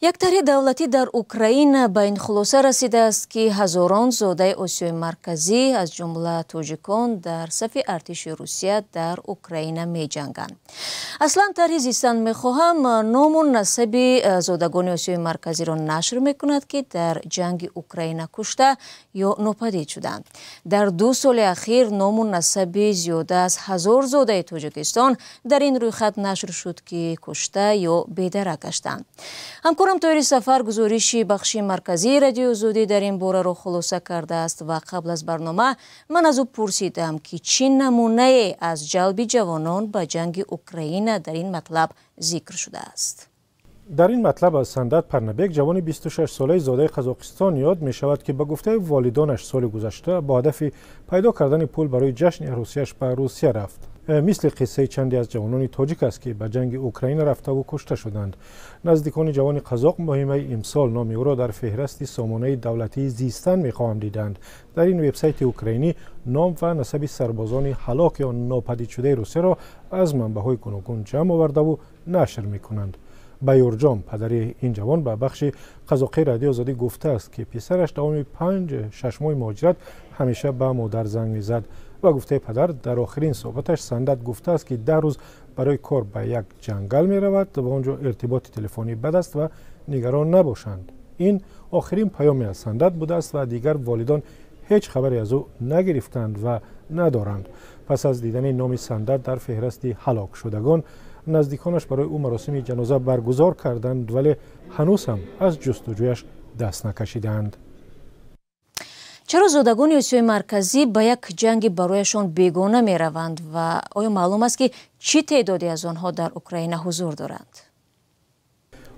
یک طرح دولتی در اوکراین به این خلاصه رسیده است که هزاران زاده آسیای مرکزی از جمله تاجیکان در صف ارتش روسیه در اوکراین می جنگند. اصلا طرح زیستن می خواهم نام و نسب زادگان آسیای مرکزی را نشر می کند که در جنگ اوکراین کشته یا ناپدید شدند. در 2 سال اخیر نام و نسب زیاده از 1000 زاده تاجیکستان در این رویخط نشر شد که کشته یا بی‌درک گشتند. همکارم طاهر سفر گزارش بخش مرکزی رادیو آزادی در این باره را خلاصه کرده است و قبل از برنامه من از او پرسیدم که چه نمونه از جلب جوانان به جنگ اوکراین در این مطلب ذکر شده است. در این مطلب از سندت پرنبک جوان 26 ساله زاده قزاقستان یاد می شود که به گفته والدانش سال گذشته با هدف پیدا کردن پول برای جشن عروسیش به روسیه رفت. مثل قصه چندی از جوانان تاجیک است که به جنگ اوکراین رفته و کشته شدند. نزدیکان جوان قزاق مهمه امسال نام او را در فهرست سامانه دولتی زیستن می‌خواهند دیدند. در این وبسایت اوکراینی نام و نسب سربازان هلاک یا ناپدید شده روسیه را از منبع‌های گوناگون جمع آورده و نشر می‌کنند. بیورجام پدر این جوان به بخش قزاقی رادیو آزادی گفته است که پسرش دوام 5-6 ماه مهاجرت همیشه به مادر زنگ می‌زد و گفته پدر در آخرین صحبتش سندت گفته است که 10 روز برای کار به یک جنگل می رود و آنجا ارتباط تلفنی بد است و نگران نباشند. این آخرین پیامی از سندت بوده است و دیگر والدان هیچ خبری از او نگرفتند و ندارند. پس از دیدن نام سندت در فهرست هلاک شدگان نزدیکانش برای او مراسم جنازه برگزار کردند ولی هنوز هم از جستجویش دست نکشیدند. چرا زادگان آسیای مرکزی به یک جنگ برایشان بیگانه می روند و آیا معلوم است که چه تعدادی از آنها در اوکراین حضور دارند؟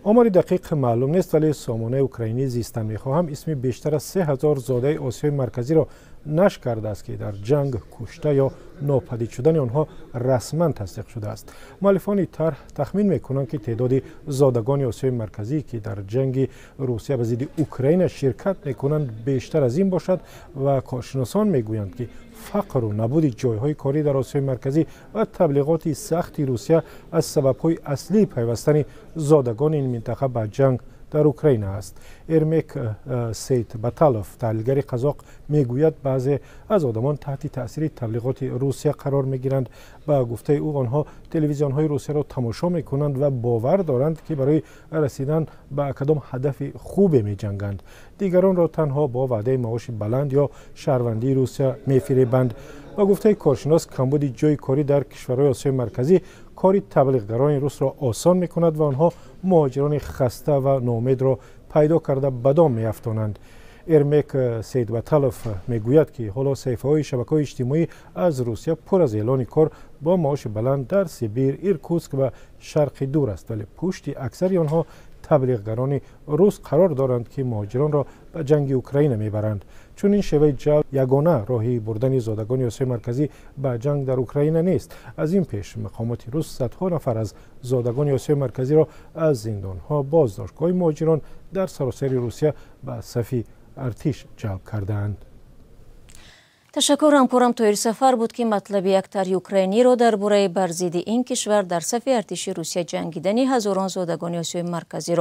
آمار دقیق معلوم نیست ولی سامانه اوکراینی زیستن می‌خواهم اسم بیشتر از 3000 زاده آسیای مرکزی را نشر کرده است که در جنگ کشته یا ناپدید شدن آنها رسما تصدیق شده است. مؤلفان طرح تخمین می‌کنند که تعداد زادگان آسیای مرکزی که در جنگ روسیه به ضد اوکراین شرکت می‌کنند بیشتر از این باشد و کارشناسان می‌گویند که فقر و نبود جایهای کاری در آسیای مرکزی و تبلیغات سخت روسیه از سبب‌های اصلی پیوستن زادگان این منطقه به جنگ در اوکراین است. ارمک سیتباتالوف تحلیلگر قزاق میگوید بعضی از آدمان تحت تاثیر تبلیغات روسیه قرار میگیرند و گفته او آنها تلویزیون های روسیه را تماشا میکنند و باور دارند که برای رسیدن به کدام هدف خوبی می جنگند. دیگران را تنها با وعده معاش بلند یا شهروندی روسیه میفریبند. و گفته کارشناس کمبود جای کاری در کشورهای آسیای مرکزی کاری تبلیغگران روس را آسان می کند و آنها مهاجران خسته و ناامید را پیدا کرده به دام می افزایند. ارمک سیدباتالوف میگوید که حالا صفحه‌های شبکه‌های اجتماعی از روسیه پر از اعلان کار با معاش بلند در سیبیر، ایرکوتسک و شرق دور است ولی پشت اکثر آنها تبلیغگران روس قرار دارند که مهاجران را به جنگ اوکراین میبرند. چون این شیوه جلب یگانه راهی بردن زادگان آسیای مرکزی به جنگ در اوکراین نیست. از این پیش مقامات روس صدها نفر از زادگان آسیای مرکزی را از زندان‌ها بازداشتگاه مهاجران در سراسر روسیه به صف ارتش جلب کردند. تشکر همکارم طاهر سفر بود که مطلب یک طرح اوکراینی را درباره بر ضد این کشور در صف ارتش روسیه جنگیدن هزاران زادگان آسیای مرکزی را